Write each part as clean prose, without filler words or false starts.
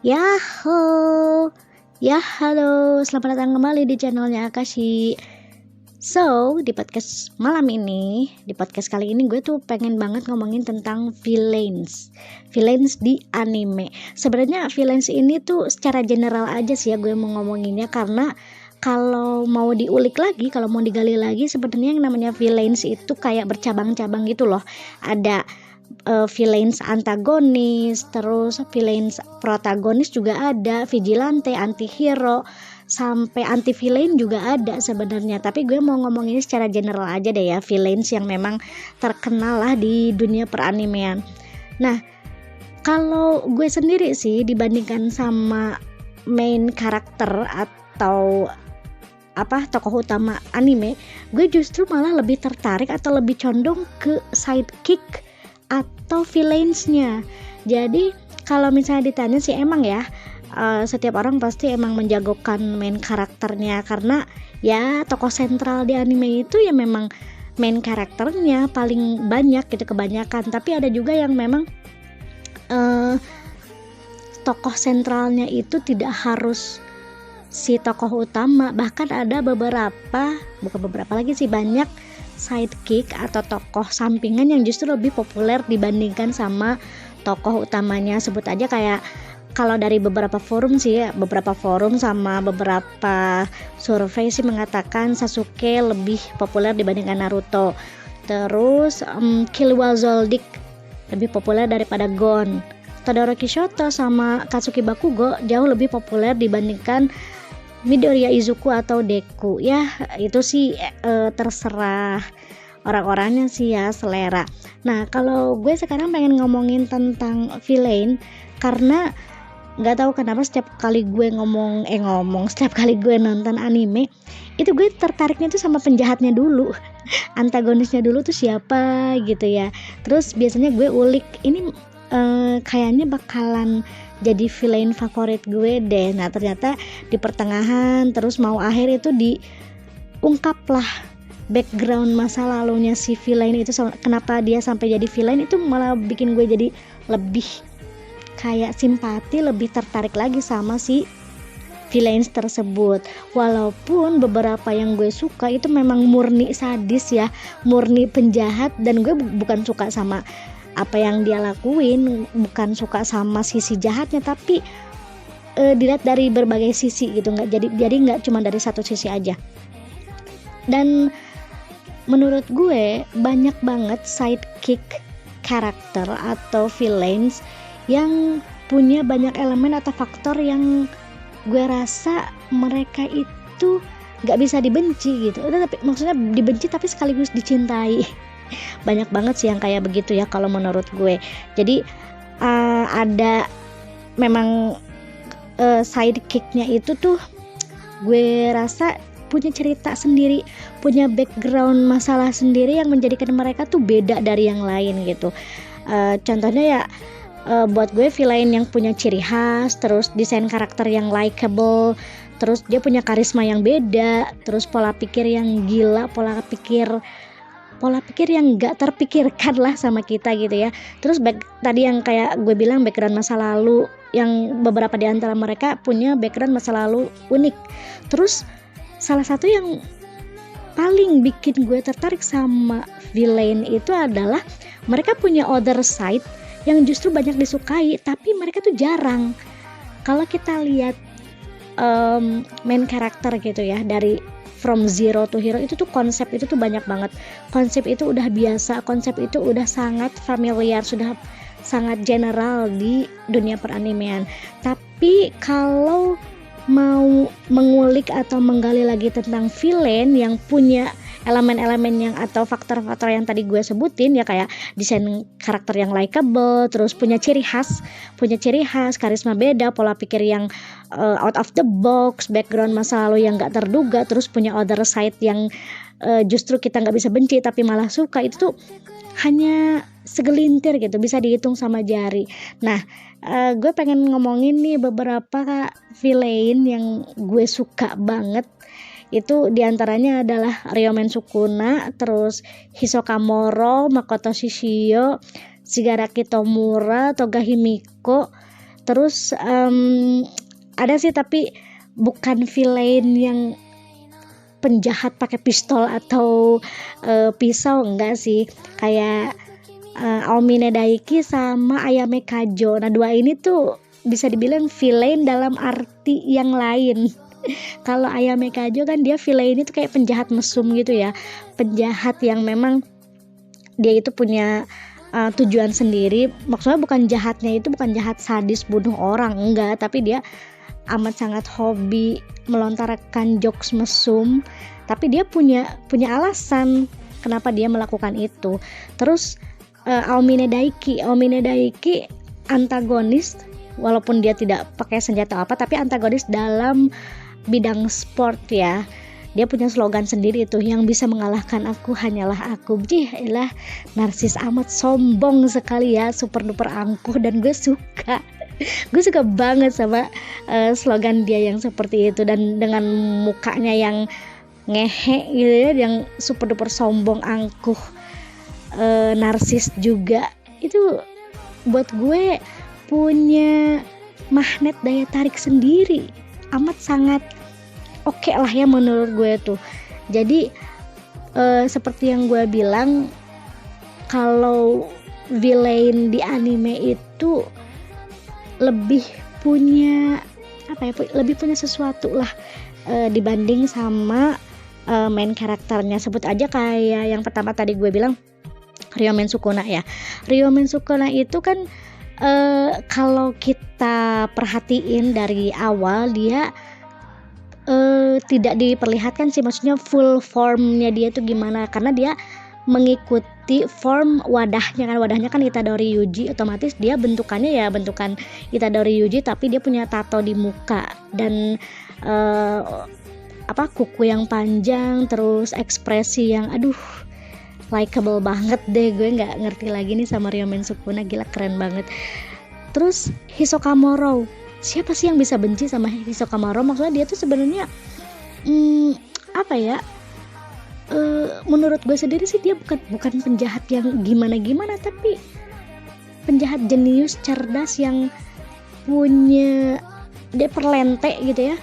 Yahoo, ya halo, selamat datang kembali di channelnya Akashi. So, di podcast malam ini, di podcast kali ini gue tuh pengen banget ngomongin tentang villains di anime. Sebenarnya villains ini tuh secara general aja sih ya gue mau ngomonginnya, karena kalau mau diulik lagi, kalau mau digali lagi, sebenarnya yang namanya villains itu kayak bercabang-cabang gitu loh. Ada villains antagonis, terus villains protagonis juga ada, vigilante, antihero, sampai anti villain juga ada sebenarnya. Tapi gue mau ngomongin secara general aja deh ya, villains yang memang terkenal lah di dunia peranimean. Nah, kalau gue sendiri sih dibandingkan sama main karakter atau tokoh utama anime, gue justru malah lebih tertarik atau lebih condong ke sidekick atau villainsnya. Jadi kalau misalnya ditanya sih emang ya, setiap orang pasti emang menjagokan main karakternya, karena ya tokoh sentral di anime itu ya memang main karakternya paling banyak gitu, kebanyakan. Tapi ada juga yang memang tokoh sentralnya itu tidak harus si tokoh utama, bahkan ada banyak sidekick atau tokoh sampingan yang justru lebih populer dibandingkan sama tokoh utamanya. Sebut aja kayak kalau dari beberapa forum sama beberapa survei sih mengatakan Sasuke lebih populer dibandingkan Naruto. Terus Killua Zoldyck lebih populer daripada Gon. Todoroki Shoto sama Katsuki Bakugo jauh lebih populer dibandingkan Midoriya Izuku atau Deku. Ya itu sih terserah orang-orangnya sih ya, selera. Nah kalau gue sekarang pengen ngomongin tentang villain, karena nggak tahu kenapa setiap kali gue setiap kali gue nonton anime itu gue tertariknya tuh sama penjahatnya dulu, antagonisnya dulu tuh siapa gitu ya. Terus biasanya gue ulik ini kayaknya bakalan jadi villain favorit gue deh. Nah ternyata di pertengahan terus mau akhir itu diungkap lah background masa lalunya si villain itu, kenapa dia sampai jadi villain. Itu malah bikin gue jadi lebih kayak simpati, lebih tertarik lagi sama si villains tersebut. Walaupun beberapa yang gue suka itu memang murni sadis ya, murni penjahat, dan gue bukan suka sama apa yang dia lakuin, bukan suka sama sisi jahatnya, tapi dilihat dari berbagai sisi gitu, jadi nggak cuma dari satu sisi aja. Dan menurut gue banyak banget sidekick karakter atau villains yang punya banyak elemen atau faktor yang gue rasa mereka itu nggak bisa dibenci gitu. Tapi maksudnya dibenci tapi sekaligus dicintai. Banyak banget sih yang kayak begitu ya kalau menurut gue. Jadi ada memang sidekicknya itu tuh gue rasa punya cerita sendiri, punya background masalah sendiri yang menjadikan mereka tuh beda dari yang lain gitu. Contohnya ya buat gue villain yang punya ciri khas, terus desain karakter yang likable, terus dia punya karisma yang beda, terus pola pikir yang gila, pola pikir yang gak terpikirkan lah sama kita gitu ya. Terus tadi yang kayak gue bilang background masa lalu, yang beberapa di antara mereka punya background masa lalu unik. Terus salah satu yang paling bikin gue tertarik sama villain itu adalah mereka punya other side yang justru banyak disukai, tapi mereka tuh jarang. Kalau kita lihat main karakter gitu ya, dari from zero to hero, itu tuh konsep itu tuh banyak banget. Konsep itu udah biasa, konsep itu udah sangat familiar, sudah sangat general di dunia peranimean. Tapi kalau mau mengulik atau menggali lagi tentang villain yang punya elemen-elemen yang atau faktor-faktor yang tadi gue sebutin ya, kayak desain karakter yang likable, terus punya ciri khas, karisma beda, pola pikir yang out of the box, background masa lalu yang gak terduga, terus punya other side yang justru kita gak bisa benci tapi malah suka, itu tuh hanya segelintir gitu, bisa dihitung sama jari. Nah gue pengen ngomongin nih beberapa villain yang gue suka banget. Itu diantaranya adalah Ryomen Sukuna, terus Hisoka Moro, Makoto Shishio, Shigaraki Tomura, Toga Himiko, Terus ada sih tapi bukan villain yang penjahat pakai pistol atau pisau, enggak sih. Kayak Aomine Daiki sama Ayame Kajo. Nah, dua ini tuh bisa dibilang villain dalam arti yang lain. Kalau Ayame Kajo kan dia villain itu kayak penjahat mesum gitu ya. Penjahat yang memang dia itu punya tujuan sendiri. Maksudnya bukan jahatnya itu bukan jahat sadis bunuh orang, enggak, tapi dia amat sangat hobi melontarkan jokes mesum, tapi dia punya alasan kenapa dia melakukan itu. Terus Aomine Daiki antagonis, walaupun dia tidak pakai senjata apa, tapi antagonis dalam bidang sport ya. Dia punya slogan sendiri itu, yang bisa mengalahkan aku hanyalah aku. Elah, narsis amat, sombong sekali ya, super duper angkuh, dan gue suka banget sama slogan dia yang seperti itu, dan dengan mukanya yang ngehe gitu ya, yang super duper sombong, angkuh, narsis juga. Itu buat gue punya magnet daya tarik sendiri, amat sangat oke lah ya menurut gue tuh. Jadi seperti yang gue bilang, kalau villain di anime itu lebih punya lebih punya sesuatu lah dibanding sama main karakternya. Sebut aja kayak yang pertama tadi gue bilang, Ryomen Sukuna ya. Ryomen Sukuna itu kan kalau kita perhatiin dari awal dia tidak diperlihatkan sih, maksudnya full formnya dia tuh gimana, karena dia mengikuti form wadahnya kan Itadori Yuji, otomatis dia bentukannya ya bentukan Itadori Yuji, tapi dia punya tato di muka dan kuku yang panjang, terus ekspresi yang likeable banget deh. Gue nggak ngerti lagi nih sama Ryomen Sukuna, gila keren banget. Terus Hisoka Moro, siapa sih yang bisa benci sama Hisoka Moro? Maksudnya dia tuh sebenarnya menurut gue sendiri sih dia bukan penjahat yang gimana, tapi penjahat jenius, cerdas, yang punya, dia perlente gitu ya,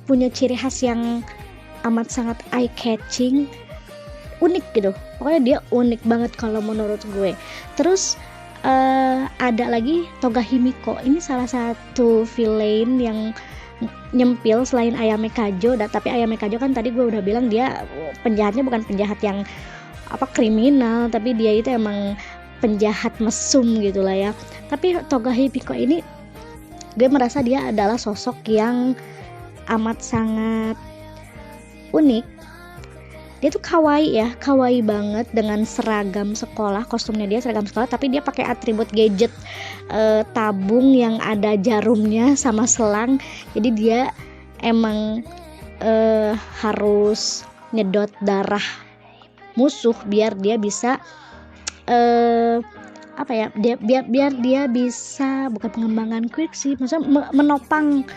punya ciri khas yang amat sangat eye catching, unik gitu. Pokoknya dia unik banget kalau menurut gue. Terus ada lagi Toga Himiko. Ini salah satu villain yang nyempil selain Ayame Kajo, tapi Ayame Kajo kan tadi gue udah bilang dia penjahatnya bukan penjahat yang kriminal, tapi dia itu emang penjahat mesum gitulah ya. Tapi Toga Himiko ini gue merasa dia adalah sosok yang amat sangat unik. Dia tuh kawaii banget dengan seragam sekolah, kostumnya dia seragam sekolah, tapi dia pakai atribut gadget, tabung yang ada jarumnya sama selang. Jadi dia emang harus nyedot darah musuh biar dia bisa biar dia bisa, bukan pengembangan quirk sih, maksudnya menopang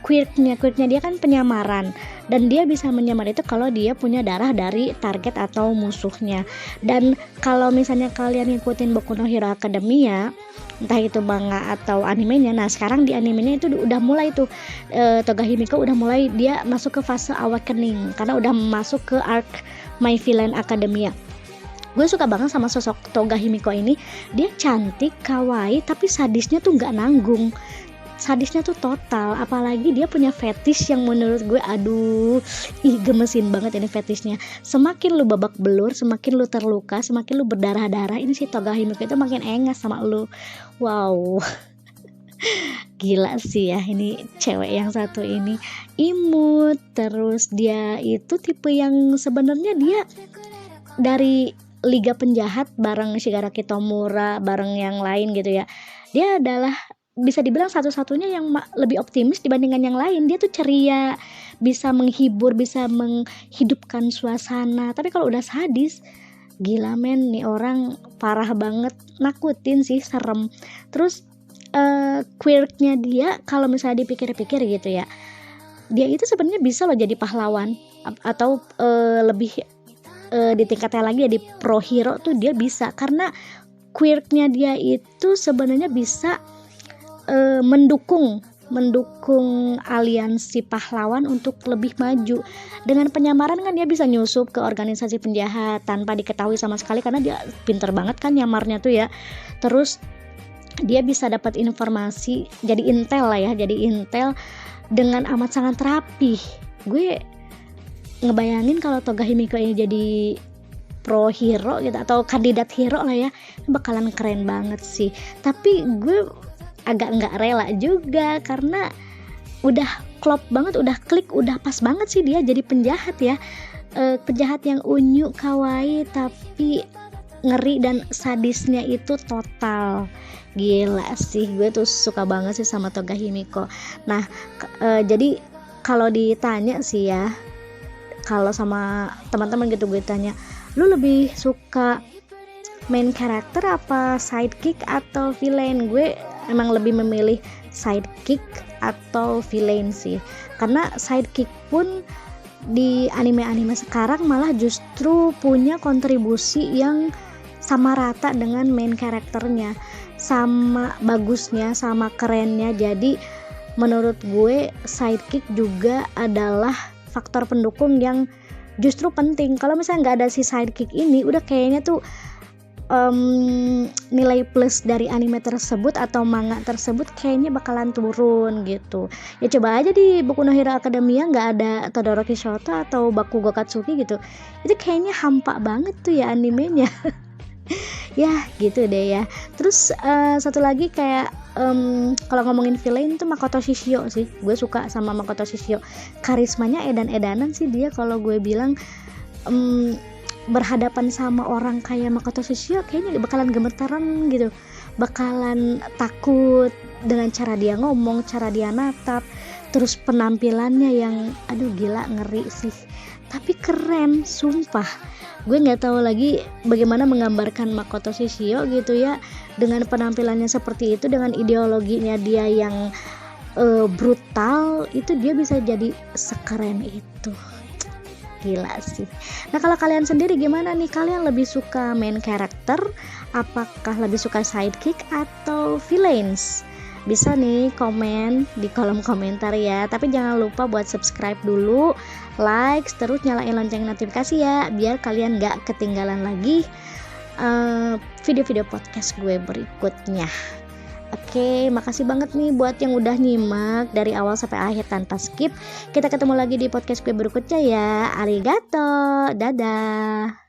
quirknya dia kan penyamaran, dan dia bisa menyamar itu kalau dia punya darah dari target atau musuhnya. Dan kalau misalnya kalian ngikutin Boku no Hero Academia, entah itu manga atau animenya, nah sekarang di animenya itu udah mulai tuh Toga Himiko udah mulai dia masuk ke fase awakening, karena udah masuk ke arc My Villain Academia. Gue suka banget sama sosok Toga Himiko ini. Dia cantik, kawaii, tapi sadisnya tuh nggak nanggung. Sadisnya tuh total, apalagi dia punya fetish yang menurut gue gemesin banget ini fetishnya. Semakin lu babak belur, semakin lu terluka, semakin lu berdarah-darah, ini si Toga Himiko itu makin engas sama lu. Wow. Gila sih ya, ini cewek yang satu ini imut. Terus dia itu tipe yang sebenarnya dia dari Liga Penjahat bareng Shigaraki Tomura, bareng yang lain gitu ya, dia adalah bisa dibilang satu-satunya yang lebih optimis dibandingkan yang lain. Dia tuh ceria, bisa menghibur, bisa menghidupkan suasana. Tapi kalau udah sadis, gila men, nih orang parah banget, nakutin sih, serem. Terus quirknya dia kalau misalnya dipikir-pikir gitu ya, dia itu sebenarnya bisa loh jadi pahlawan, atau lebih di tingkatnya lagi jadi pro hero tuh dia bisa, karena quirknya dia itu sebenarnya bisa mendukung aliansi pahlawan untuk lebih maju. Dengan penyamaran kan dia bisa nyusup ke organisasi penjahat tanpa diketahui sama sekali, karena dia pinter banget kan nyamarnya tuh ya. Terus dia bisa dapat informasi, jadi intel dengan amat sangat rapih. Gue ngebayangin kalau Toga Himiko ini jadi pro hero gitu, atau kandidat hero lah ya, bakalan keren banget sih. Tapi gue agak nggak rela juga, karena udah klop banget, udah klik, udah pas banget sih dia jadi penjahat ya. Penjahat yang unyu, kawaii, tapi ngeri dan sadisnya itu total. Gila sih, gue tuh suka banget sih sama Toga Himiko. Nah, jadi kalau ditanya sih ya, kalau sama teman-teman gitu gue tanya, lu lebih suka main karakter apa sidekick atau villain? Gue emang lebih memilih sidekick atau villain sih, karena sidekick pun di anime-anime sekarang malah justru punya kontribusi yang sama rata dengan main karakternya, sama bagusnya, sama kerennya. Jadi menurut gue sidekick juga adalah faktor pendukung yang justru penting. Kalau misalnya nggak ada si sidekick ini, udah kayaknya tuh nilai plus dari anime tersebut atau manga tersebut kayaknya bakalan turun gitu. Ya coba aja di Boku no Hero Academia nggak ada Todoroki Shoto atau Bakugo Katsuki gitu, itu kayaknya hampa banget tuh ya animenya. Ya gitu deh ya. Terus satu lagi kayak kalau ngomongin villain tuh Makoto Shishio sih. Gue suka sama Makoto Shishio, karismanya edan-edanan sih dia. Kalau gue bilang berhadapan sama orang kayak Makoto Shishio kayaknya bakalan gemetaran gitu, bakalan takut dengan cara dia ngomong, cara dia natap, terus penampilannya yang aduh gila, ngeri sih, tapi keren sumpah. Gue nggak tahu lagi bagaimana menggambarkan Makoto Shishio gitu ya, dengan penampilannya seperti itu, dengan ideologinya dia yang brutal, itu dia bisa jadi sekeren itu. Gila sih. Nah kalau kalian sendiri gimana nih? Kalian lebih suka main karakter, apakah lebih suka sidekick atau villains? Bisa nih komen di kolom komentar ya. Tapi jangan lupa buat subscribe dulu, like, terus nyalain lonceng notifikasi ya, biar kalian gak ketinggalan lagi video-video podcast gue berikutnya. Oke, makasih banget nih buat yang udah nyimak dari awal sampai akhir tanpa skip. Kita ketemu lagi di podcast gue berikutnya ya. Arigato, dadah.